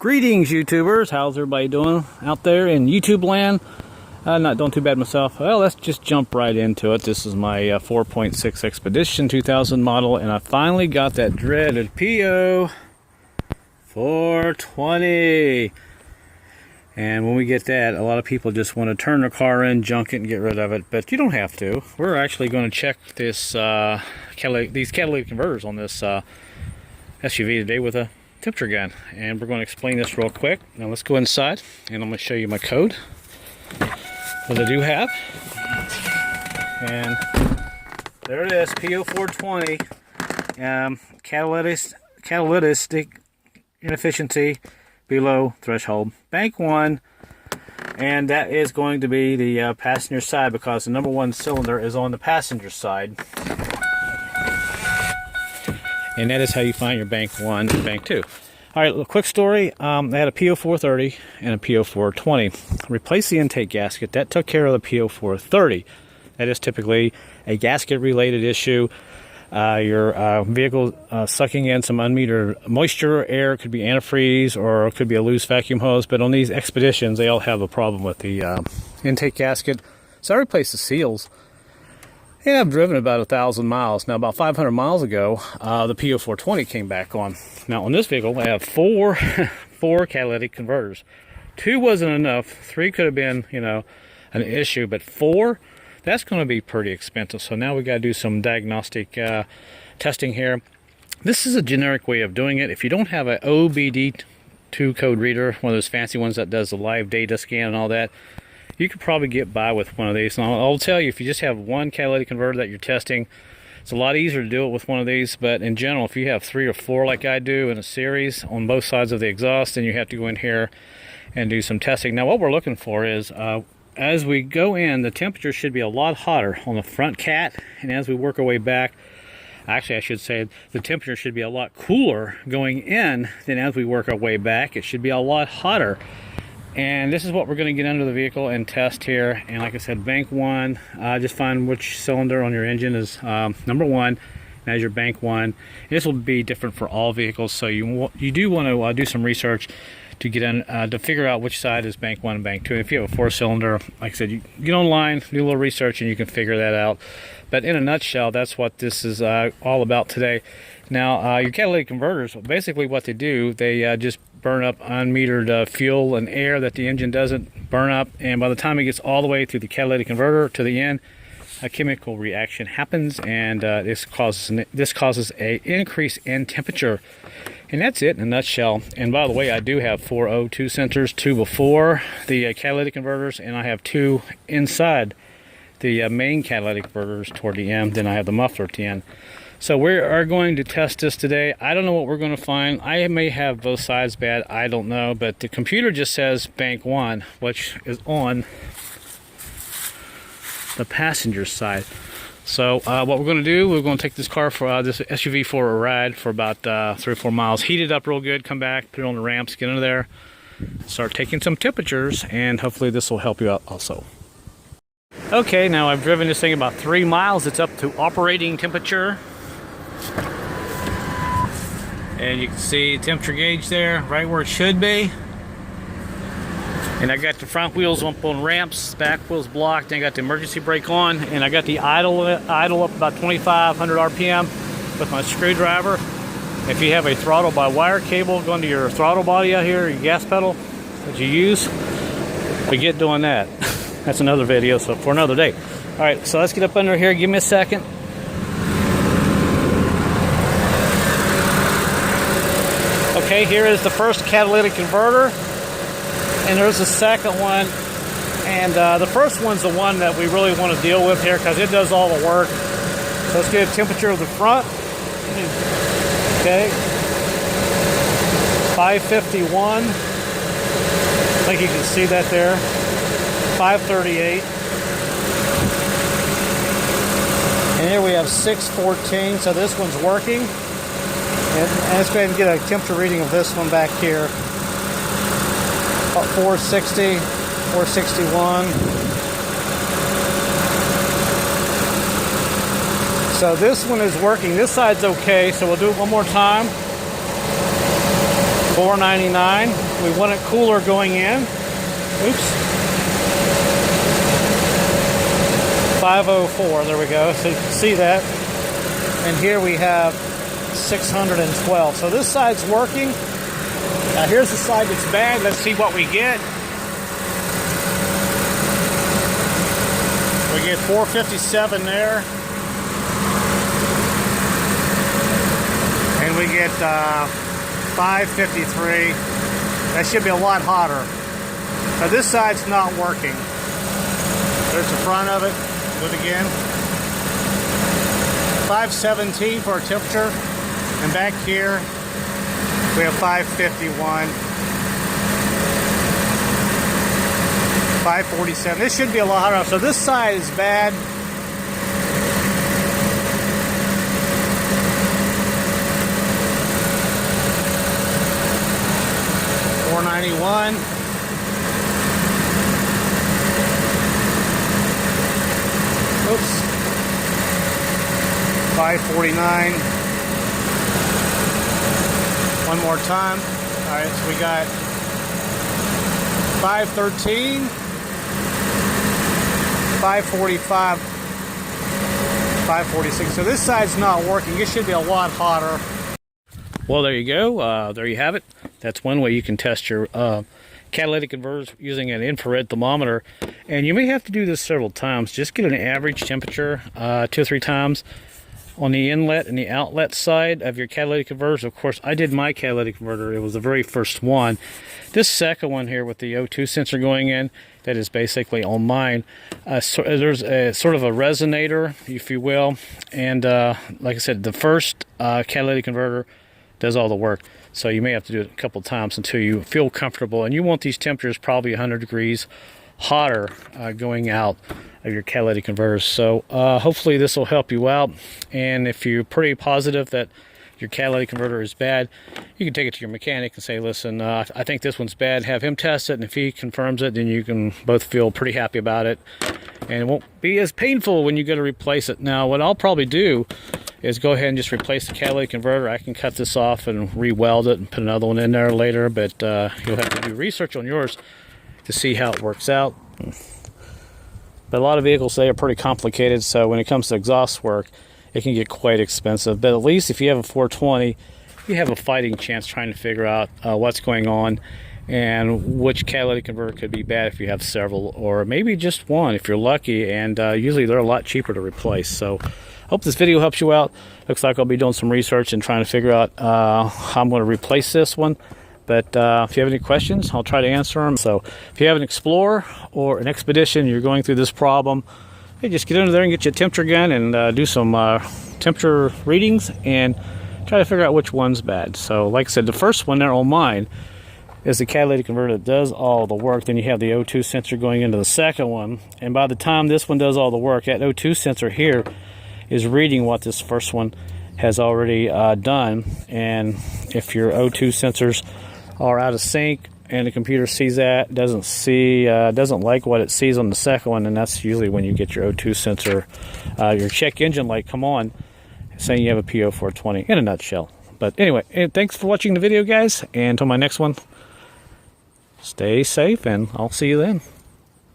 Greetings, YouTubers. How's everybody doing out there in YouTube land? Not doing too bad myself. Well, let's just jump right into it. This is my 4.6 Expedition 2000 model, and I finally got that dreaded P0420. And when we get that, a lot of people just want to turn their car in, junk it, and get rid of it. But you don't have to. We're actually going to check this these catalytic converters on this SUV today with a temperature gun, and we're going to explain this real quick. Now let's go inside and I'm going to show you my code that I do have. And there it is, P0420, catalytic inefficiency below threshold, bank 1, and that is going to be the passenger side, because the number 1 cylinder is on the passenger side. And that is how you find your bank 1 and bank 2. All right, a quick story. I had a P0430 and a P0420. Replaced the intake gasket. That took care of the P0430. That is typically a gasket-related issue. Your vehicle sucking in some unmetered moisture, air. It could be antifreeze, or it could be a loose vacuum hose. But on these expeditions, they all have a problem with the intake gasket. So I replaced the seals. Yeah, I've driven about 1,000 miles. Now, about 500 miles ago, the P0420 came back on. Now, on this vehicle, I have four catalytic converters. 2 wasn't enough. 3 could have been, an issue, but 4, that's going to be pretty expensive. So now we got to do some diagnostic testing here. This is a generic way of doing it. If you don't have an OBD2 code reader, one of those fancy ones that does the live data scan and all that, you could probably get by with one of these. And I'll tell you, if you just have one catalytic converter that you're testing, it's a lot easier to do it with one of these. But in general, if you have 3 or 4 like I do in a series on both sides of the exhaust, then you have to go in here and do some testing. Now, what we're looking for is, as we go in, the temperature should be a lot hotter on the front cat, and as we work our way back, actually I should say the temperature should be a lot cooler going in than as we work our way back. It should be a lot hotter. And this is what we're going to get under the vehicle and test here. And like I said, bank 1, just find which cylinder on your engine is number 1 as your bank 1. This will be different for all vehicles, so you do want to do some research to get in to figure out which side is bank 1 and bank 2. And if you have a 4-cylinder, like I said, you get online, do a little research, and you can figure that out. But in a nutshell, that's what this is all about today. Now, your catalytic converters, basically what they do, they just burn up unmetered fuel and air that the engine doesn't burn up, and by the time it gets all the way through the catalytic converter to the end, a chemical reaction happens, and this causes a increase in temperature. And that's it in a nutshell. And by the way, I do have 4 O2 sensors, 2 before the catalytic converters, and I have 2 inside the main catalytic converters toward the end. Then I have the muffler at the end. So we are going to test this today. I don't know what we're going to find. I may have both sides bad. I don't know. But the computer just says bank 1, which is on the passenger side. So what we're going to do, we're going to take this car for this SUV for a ride for about 3 or 4 miles. Heat it up real good. Come back, put it on the ramps, get under there, start taking some temperatures, and hopefully this will help you out also. Okay, now I've driven this thing about 3 miles. It's up to operating temperature. And you can see the temperature gauge there, right where it should be. And I got the front wheels up on ramps, back wheels blocked, and I got the emergency brake on, and I got the idle up about 2,500 RPM with my screwdriver. If you have a throttle by wire cable going to your throttle body out here, your gas pedal that you use, forget doing that. That's another video, so for another day. All right, so let's get up under here. Give me a second. Okay, here is the first catalytic converter, and there's the second one. And the first one's the one that we really want to deal with here because it does all the work. So let's get a temperature of the front. Okay, 551. I think you can see that there. 538. And here we have 614. So this one's working. And let's go ahead and get a temperature reading of this one back here. 460, 461. So this one is working. This side's okay, so we'll do it one more time. $4.99. We want it cooler going in. Oops. 504, there we go. So you can see that. And here we have 612. So this side's working. Now here's the side that's bad. Let's see what we get. We get 457 there. And we get 553. That should be a lot hotter. Now this side's not working. There's the front of it. Do it again. 517 for our temperature. And back here, we have 551. 547. This should be a lot hotter. So this side is bad. $4.91. Oops. 549. One more time. All right, so we got 513, 545, 546. So this side's not working. It should be a lot hotter. Well, there you go. There you have it. That's one way you can test your catalytic converters using an infrared thermometer. And you may have to do this several times. Just get an average temperature 2 or 3 times on the inlet and the outlet side of your catalytic converters. Of course, I did my catalytic converter. It was the very first one. This second one here with the O2 sensor going in, that is basically on mine. So there's a sort of a resonator, if you will. And like I said, the first catalytic converter does all the work. So you may have to do it a couple times until you feel comfortable. And you want these temperatures probably 100 degrees hotter going out of your catalytic converters. So hopefully this will help you out. And if you're pretty positive that your catalytic converter is bad, you can take it to your mechanic and say, listen, I think this one's bad. Have him test it, and if he confirms it, then you can both feel pretty happy about it. And it won't be as painful when you go to replace it. Now, what I'll probably do is go ahead and just replace the catalytic converter. I can cut this off and re-weld it and put another one in there later, but you'll have to do research on yours to see how it works out. But a lot of vehicles, they are pretty complicated, so when it comes to exhaust work, it can get quite expensive. But at least if you have a 420, you have a fighting chance trying to figure out what's going on and which catalytic converter could be bad if you have several, or maybe just one if you're lucky, and usually they're a lot cheaper to replace. So hope this video helps you out. Looks like I'll be doing some research and trying to figure out how I'm going to replace this one. But if you have any questions, I'll try to answer them. So if you have an Explorer or an Expedition, you're going through this problem, hey, just get under there and get your temperature gun and do some temperature readings and try to figure out which one's bad. So like I said, the first one there on mine is the catalytic converter that does all the work. Then you have the O2 sensor going into the second one. And by the time this one does all the work, that O2 sensor here is reading what this first one has already done. And if your O2 sensors are out of sync and the computer sees that, doesn't like what it sees on the second one, and that's usually when you get your O2 sensor, your check engine light come on, saying you have a P0420 in a nutshell. But anyway, thanks for watching the video, guys, and until my next one, stay safe, and I'll see you then.